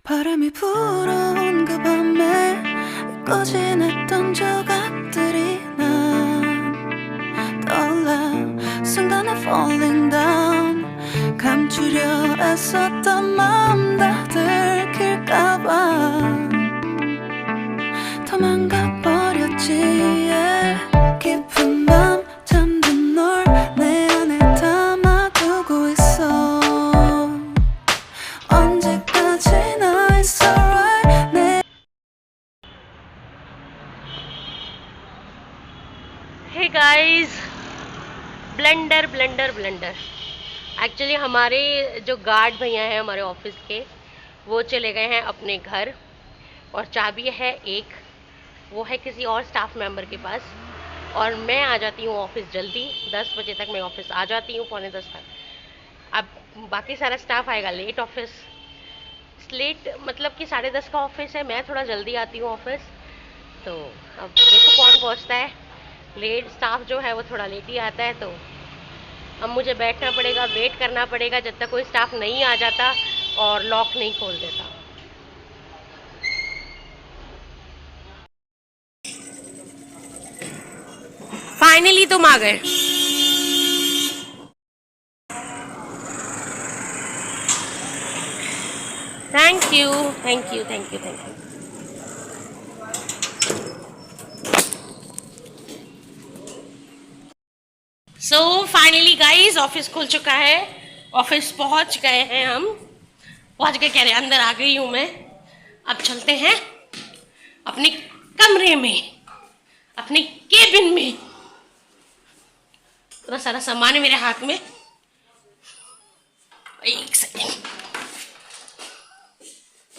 바람이 불어온 그 밤에 꺼진했던 조각들이 난 떠올라 순간에 falling down 감추려 애썼던 마음 다 들킬까봐 도망가버렸지 yeah. 깊은 밤 잠든 널 내 안에 담아두고 있어 언제까지나 it's alright 내 hey guys, blender blender blender. Actually हमारे जो guard भैया हैं हमारे ऑफिस के, वो चले गए हैं अपने घर और चाबी है एक, वो है किसी और स्टाफ मेंबर के पास। और मैं आ जाती हूँ ऑफिस जल्दी, 10 बजे तक मैं ऑफिस आ जाती हूँ, पौने 10 तक। अब बाकी सारा स्टाफ आएगा लेट ऑफिस, लेट मतलब कि 10:30 का ऑफिस है, मैं थोड़ा जल्दी आती हूँ ऑफिस। तो अब देखो कौन पहुँचता है। लेट स्टाफ जो है वो थोड़ा लेट ही आता है, तो अब मुझे बैठना पड़ेगा, वेट करना पड़ेगा जब तक कोई स्टाफ नहीं आ जाता और लॉक नहीं खोल देता। फाइनली तुम आ गए। Thank you thank you thank you thank you. So finally guys, office खुल चुका है, ऑफिस पहुंच गए हैं हम। पहुंच गए कह रहे, अंदर आ गई हूं मैं। अब चलते हैं अपने कमरे में, अपने केबिन में। इतना सारा सामान है मेरे हाथ में, एक सेकेंड।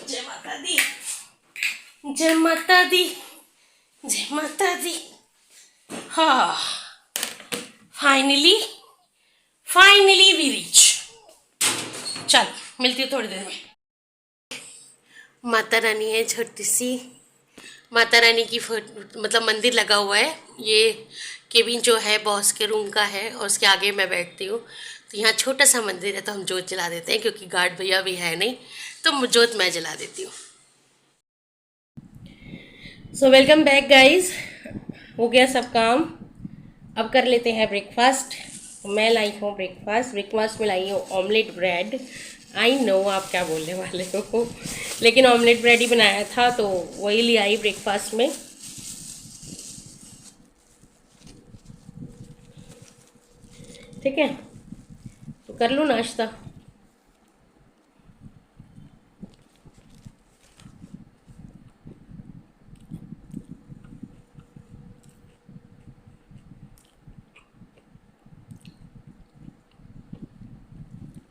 जय माता दी, जय माता दी, जय माता दी। हाँ, फाइनली फाइनली वी रीच। चल मिलती हूँ थोड़ी देर में। माता रानी है छोटी सी, माता रानी की मतलब मंदिर लगा हुआ है। ये केबिन जो है बॉस के रूम का है और उसके आगे मैं बैठती हूँ। तो यहाँ छोटा सा मंदिर है, तो हम जोत जला देते हैं क्योंकि गार्ड भैया भी है नहीं, तो जोत मैं जला देती हूँ। सो वेलकम बैक गाइज, हो गया सब काम। अब कर लेते हैं ब्रेकफास्ट। मैं लाई हूँ ब्रेकफास्ट में लाई हूँ ऑमलेट ब्रेड। आई नो आप क्या बोलने वाले हो, लेकिन ऑमलेट ब्रेड ही बनाया था तो वही ले आई ब्रेकफास्ट में। ठीक है, तो कर लूँ नाश्ता।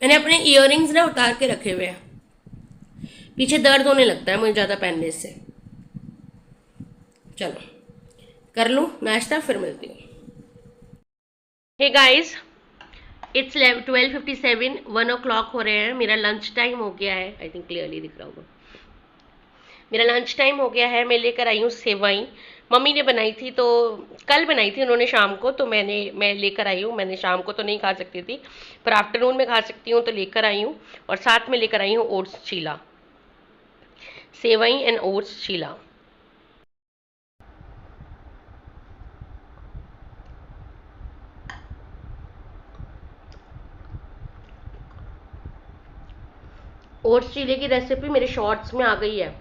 मैंने अपने इयररिंग्स ना उतार के रखे हुए हैं, पीछे दर्द होने लगता है मुझे ज़्यादा पहनने से। चलो कर लूँ नाश्ता, फिर मिलती हूँ। हे गाइस, इट्स 12:57, 1 o'clock हो रहे हैं। मेरा लंच टाइम हो गया है, आई थिंक क्लियरली दिख रहा होगा। मेरा लंच टाइम हो गया है। मैं लेकर आई हूँ सेवई, मम्मी ने बनाई थी, तो कल बनाई थी उन्होंने शाम को, तो मैं लेकर आई हूँ। मैंने शाम को तो नहीं खा सकती थी, पर आफ्टरनून में खा सकती हूँ, तो लेकर आई हूँ। और साथ में लेकर आई हूँ oats cheela, sevai and oats cheela. Oats चीले की रेसिपी मेरे शॉर्ट्स में आ गई है,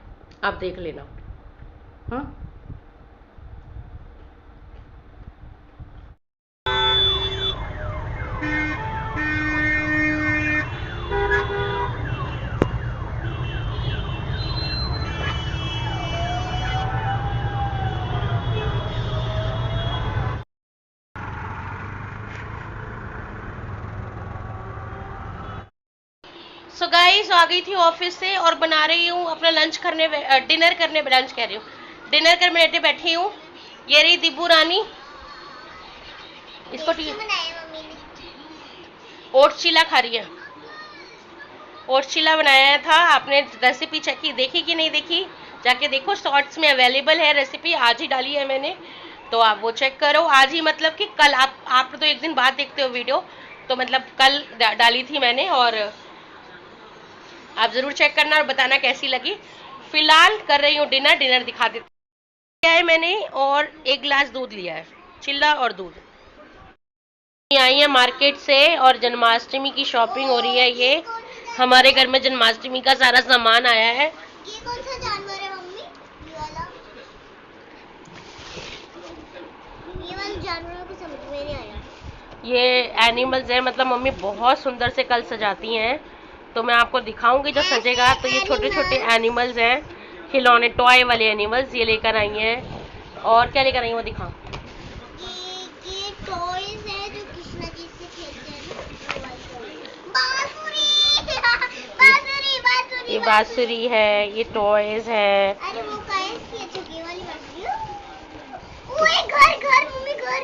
आप देख लेना। सो गाइस, आ गई थी ऑफिस से और बना रही हूँ अपना लंच करने, डिनर करने, लंच कह रही हूँ, डिनर करने बैठी हूँ। ये रही दिब्बू रानी, इसको ओट्स चीला खा रही है। ओट्स चीला बनाया था, आपने रेसिपी चेक की, देखी कि नहीं देखी? जाके देखो, शॉर्ट्स में अवेलेबल है रेसिपी, आज ही डाली है मैंने, तो आप वो चेक करो। आज ही मतलब कि कल, आप तो एक दिन बाद देखते हो वीडियो, तो मतलब कल डाली थी मैंने। और आप जरूर चेक करना और बताना कैसी लगी। फिलहाल कर रही हूँ डिनर। डिनर दिखा देती क्या है मैंने, और 1 गिलास दूध लिया है, चिल्ला और दूध। आई है मार्केट से और जन्माष्टमी की शॉपिंग हो रही है। ये हमारे घर में जन्माष्टमी का सारा सामान आया है। ये कौन सा जानवर है मम्मी? ये वाला जानवरों को समझ में नहीं आया। ये एनिमल्स है, मतलब मम्मी बहुत सुंदर से कल सजाती हैं, तो मैं आपको दिखाऊंगी जब सजेगा। तो ये छोटे छोटे एनिमल्स हैं, खिलौने टॉय वाले एनिमल्स ये लेकर आई हैं। और क्या लेकर आई हैं वो दिखाओ। ये टॉयज है जो कृष्णा जी से खेलते हैं ना। बांसुरी बांसुरी बांसुरी ये बांसुरी है, ये टॉयज है। अरे वो कैसी है चुकी वाली बांसुरी? ओए घर घर मम्मी घर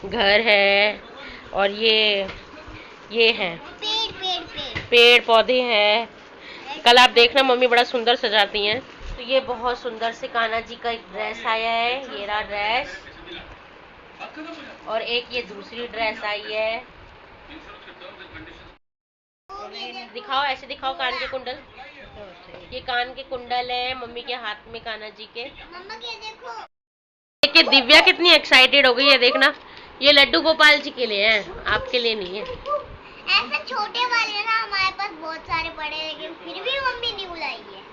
घर है, और ये है पेड़ पेड़ पेड़ पेड़ पौधे हैं। कल आप देखना मम्मी बड़ा सुंदर सजाती हैं। तो ये बहुत सुंदर से कान्हा जी का एक ड्रेस आया है, ये रहा ड्रेस। और एक ये दूसरी ड्रेस आई है। दिखाओ, ऐसे दिखाओ कान के कुंडल। ये कान के कुंडल है मम्मी के हाथ में, कान्हा जी के। मम्मा के देखो। देखिए दिव्या कितनी एक्साइटेड हो गई है, देखना। ये लड्डू गोपाल जी के लिए है, आपके लिए नहीं है। ऐसे छोटे वाले ना हमारे पास बहुत सारे पड़े हैं, लेकिन फिर भी मम्मी नहीं बुलाई है।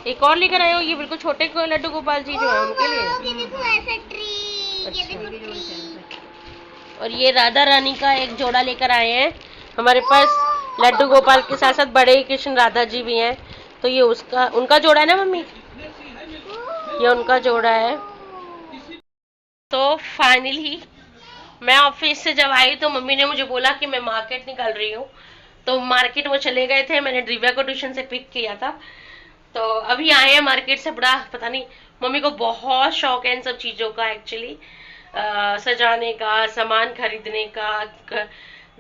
एक और लेकर आए हो, ये बिल्कुल छोटे लड्डू गोपाल जी जो है उनके लिए। ये देखो ऐसा ट्री, ये देखो ट्री। और ये राधा रानी का एक जोड़ा लेकर आए हैं। हमारे पास लड्डू गोपाल के साथ साथ बड़े कृष्ण राधा जी भी हैं, तो ये उनका जोड़ा है ना मम्मी, ये उनका जोड़ा है। तो फाइनली मैं ऑफिस से जब आई तो मम्मी ने मुझे बोला कि मैं मार्केट निकल रही हूँ, तो मार्केट वो चले गए थे। मैंने दिव्या को ट्यूशन से पिक किया था, तो अभी आए हैं मार्केट से। बड़ा पता नहीं, मम्मी को बहुत शौक है इन सब चीज़ों का एक्चुअली, सजाने का, सामान खरीदने का,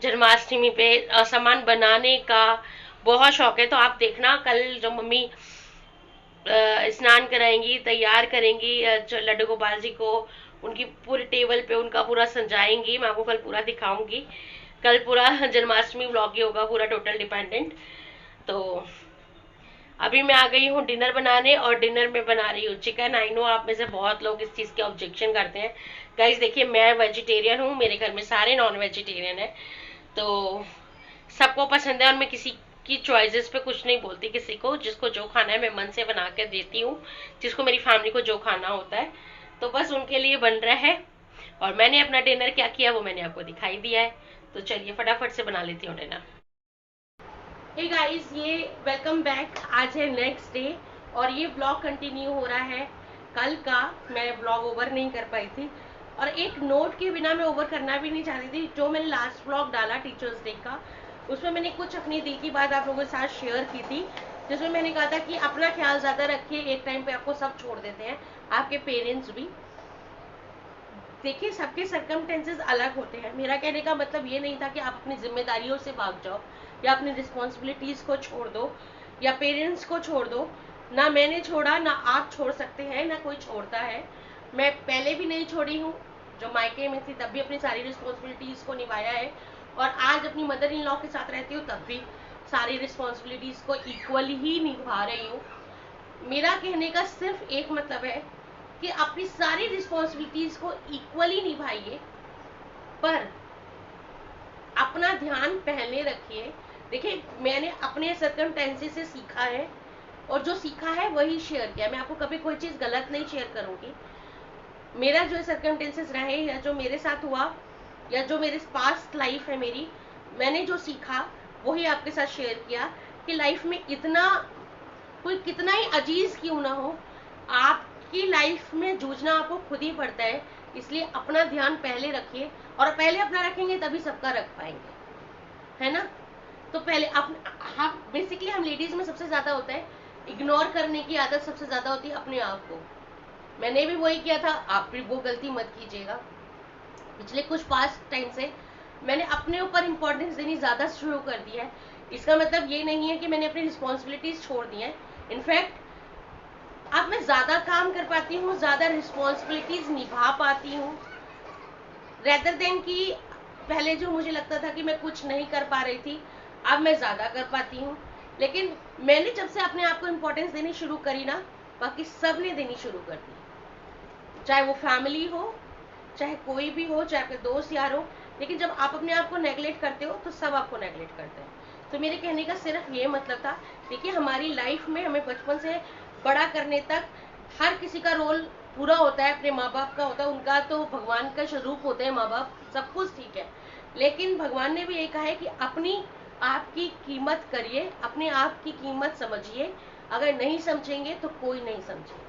जन्माष्टमी पे सामान बनाने का बहुत शौक है। तो आप देखना कल जब मम्मी स्नान कराएंगी, तैयार करेंगी लड्डू गोपाल जी को, उनकी पूरी टेबल पे उनका पूरा सजाएंगी, मैं आपको कल पूरा दिखाऊंगी। कल पूरा जन्माष्टमी व्लॉग ही होगा, पूरा टोटल डिपेंडेंट। तो अभी मैं आ गई हूँ डिनर बनाने, और डिनर में बना रही हूँ चिकन। आई नो आप में से बहुत लोग इस चीज़ के ऑब्जेक्शन करते हैं। गाइस देखिए मैं वेजिटेरियन हूँ, मेरे घर में सारे नॉन वेजिटेरियन है, तो सबको पसंद है, और मैं किसी की चॉइसेस पे कुछ नहीं बोलती। किसी को जिसको जो खाना है मैं मन से बना कर देती हूँ, जिसको मेरी फैमिली को जो खाना होता है, तो बस उनके लिए बन रहा है। और मैंने अपना डिनर क्या किया वो मैंने आपको दिखाई दिया है, तो चलिए फटाफट से बना लेती हूँ डिनर। हे गाइस, ये वेलकम बैक। आज है नेक्स्ट डे, और ये ब्लॉग कंटिन्यू हो रहा है कल का। मैं ब्लॉग ओवर नहीं कर पाई थी, और एक नोट के बिना मैं ओवर करना भी नहीं चाहती थी। जो मैंने लास्ट ब्लॉग डाला टीचर्स डे का, उसमें मैंने कुछ अपनी दिल की बात आप लोगों के साथ शेयर की थी, जिसमें मैंने कहा था कि अपना ख्याल ज़्यादा रखिए, एक टाइम पे आपको सब छोड़ देते हैं, आपके पेरेंट्स भी। देखिए सबके सर्कमस्टेंसेस अलग होते हैं। मेरा कहने का मतलब ये नहीं था कि आप अपनी जिम्मेदारियों से भाग जाओ, या अपनी रिस्पॉन्सिबिलिटीज़ को छोड़ दो, या पेरेंट्स को छोड़ दो। ना मैंने छोड़ा, ना आप छोड़ सकते हैं, ना कोई छोड़ता है। मैं पहले भी नहीं छोड़ी हूँ, जो मायके में थी तब भी अपनी सारी रिस्पॉन्सिबिलिटीज़ को निभाया है, और आज अपनी मदर इन लॉ के साथ रहती हूँ तब भी सारी रिस्पॉन्सिबिलिटीज़ को इक्वली ही निभा रही हूँ। मेरा कहने का सिर्फ एक मतलब है कि अपनी सारी रिस्पॉन्सिबिलिटीज़ को इक्वली निभाइए, पर अपना ध्यान पहले रखिए। देखिए मैंने अपने सर्कमस्टेंसेस से सीखा है, और जो सीखा है वही शेयर किया। मैं आपको कभी कोई चीज़ गलत नहीं शेयर करूँगी। मेरा जो सर्कमस्टेंसेस रहे, या जो मेरे साथ हुआ, या जो मेरे पास्ट लाइफ है मेरी, मैंने जो सीखा वही आपके साथ शेयर किया। कि लाइफ में इतना कोई कितना ही अजीज क्यों ना हो, आपकी लाइफ में जूझना आपको खुद ही पड़ता है। इसलिए अपना ध्यान पहले रखिए, और पहले अपना रखेंगे तभी सबका रख पाएंगे, है ना। तो पहले हम बेसिकली हम लेडीज में सबसे ज्यादा होता है इग्नोर करने की आदत, सबसे ज्यादा होती है अपने आप को। मैंने भी वही किया था, आप भी वो गलती मत कीजिएगा। पिछले कुछ पास्ट टाइम से मैंने अपने ऊपर इम्पोर्टेंस देनी ज़्यादा शुरू कर दी है। इसका मतलब ये नहीं है कि मैंने अपनी रिस्पॉन्सिबिलिटीज़ छोड़ दी हैं। इनफैक्ट अब मैं ज़्यादा काम कर पाती हूँ, ज़्यादा रिस्पॉन्सिबिलिटीज़ निभा पाती हूँ, रेदर देन कि पहले जो मुझे लगता था कि मैं कुछ नहीं कर पा रही थी, अब मैं ज़्यादा कर पाती हूँ। लेकिन मैंने जब से अपने आप को इम्पोर्टेंस देनी शुरू करी ना, बाकी सब ने देनी शुरू कर दी, चाहे वो फैमिली हो, चाहे कोई भी हो, चाहे आपके दोस्त यार हो। लेकिन जब आप अपने आप को नेगलेक्ट करते हो तो सब आपको नेगलेक्ट करते हैं। तो मेरे कहने का सिर्फ ये मतलब था, देखिए हमारी लाइफ में हमें बचपन से बड़ा करने तक हर किसी का रोल पूरा होता है, अपने माँ बाप का होता है, उनका तो भगवान का स्वरूप होते हैं माँ बाप, सब कुछ ठीक है। लेकिन भगवान ने भी ये कहा है कि अपनी आपकी कीमत करिए, अपने आप की कीमत समझिए, अगर नहीं समझेंगे तो कोई नहीं समझेगा।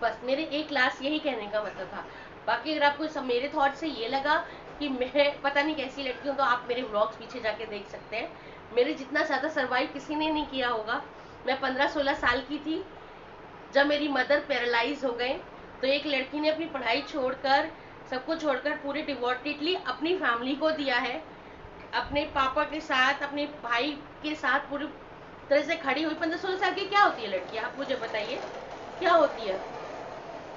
बस मेरे एक क्लास यही कहने का मतलब था। बाकी अगर आपको सब मेरे थॉट से ये लगा कि मैं पता नहीं कैसी लड़की हूँ, तो आप मेरे व्लॉग्स पीछे जाके देख सकते हैं। मेरे जितना ज़्यादा सर्वाइव किसी ने नहीं किया होगा। मैं 15-16 साल की थी जब मेरी मदर पैरालाइज हो गए, तो एक लड़की ने अपनी पढ़ाई छोड़कर, सब कुछ छोड़कर पूरे डिवोटेडली अपनी फैमिली को दिया है, अपने पापा के साथ, अपने भाई के साथ पूरी तरह से खड़ी हुई। 15-16 साल की क्या होती है लड़की, आप मुझे बताइए क्या होती है।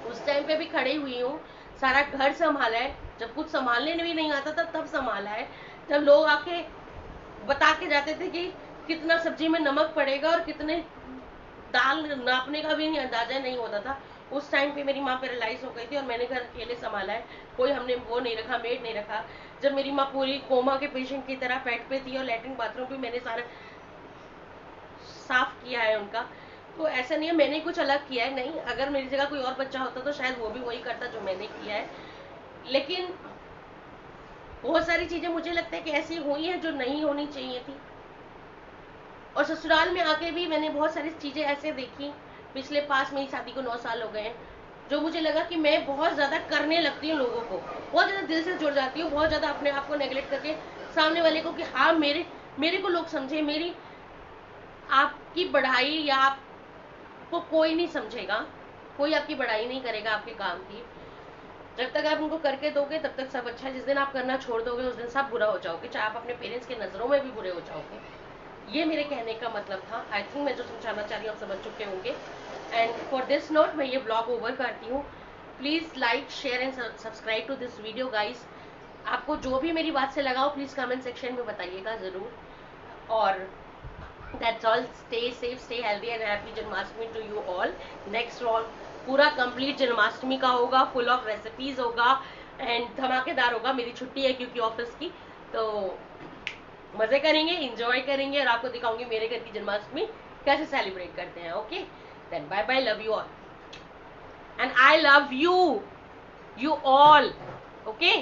उस टाइम पे भी खड़ी हुई हूँ, सारा घर संभाला है, जब कुछ संभालने भी नहीं आता था तब संभाला है, जब लोग आके बता के जाते थे कि कितना सब्जी में नमक पड़ेगा और कितने दाल नापने का भी नहीं अंदाजा नहीं होता था। उस टाइम पे मेरी माँ पैरालाइज हो गई थी और मैंने घर अकेले संभाला है, कोई हमने वो नहीं रखा, मेड नहीं रखा। जब मेरी माँ पूरी कोमा के पेशेंट की तरह बेड पे थी और लेटरिन बाथरूम भी मैंने सारा साफ किया है उनका। तो ऐसा नहीं है मैंने कुछ अलग किया है, नहीं, अगर मेरी जगह कोई और बच्चा होता तो शायद वो भी वही करता जो मैंने किया है। लेकिन बहुत सारी चीजें मुझे लगता है कि ऐसी हुई है जो नहीं होनी चाहिए थी। और ससुराल में आके भी मैंने बहुत सारी चीजें ऐसे देखी, पिछले पास मेरी शादी को 9 साल हो गए हैं, जो मुझे लगा कि मैं बहुत ज्यादा करने लगती हूँ लोगों को, बहुत ज्यादा दिल से जुड़ जाती हूँ, बहुत ज्यादा अपने आप को नेगलेक्ट करके सामने वाले को कि हाँ मेरे मेरे को लोग समझे, मेरी आपकी बढ़ाई या आपको कोई नहीं समझेगा, कोई आपकी बढ़ाई नहीं करेगा आपके काम की। जब तक आप उनको करके दोगे तब तक सब अच्छा है, जिस दिन आप करना छोड़ दोगे उस दिन सब बुरा हो जाओगे, चाहे आप अपने पेरेंट्स के नज़रों में भी बुरे हो जाओगे। ये मेरे कहने का मतलब था। आई थिंक मैं जो समझाना चाह रही हूँ आप समझ चुके होंगे। एंड फॉर दिस नोट मैं ये ब्लॉग ओवर करती हूँ। Please like share and subscribe to this video guys. आपको जो भी मेरी बात से लगाओ प्लीज़ कमेंट सेक्शन में बताइएगा ज़रूर। और that's all, stay safe, stay healthy and happy Janmashtami to you all. next round पूरा कंप्लीट जन्माष्टमी का होगा, फुल ऑफ रेसिपीज होगा एंड धमाकेदार होगा। मेरी छुट्टी है क्योंकि ऑफिस की, तो मजे करेंगे, एंजॉय करेंगे और आपको दिखाऊंगी मेरे घर की जन्माष्टमी कैसे सेलिब्रेट करते हैं। Okay then bye bye, love you all and I love you all. Okay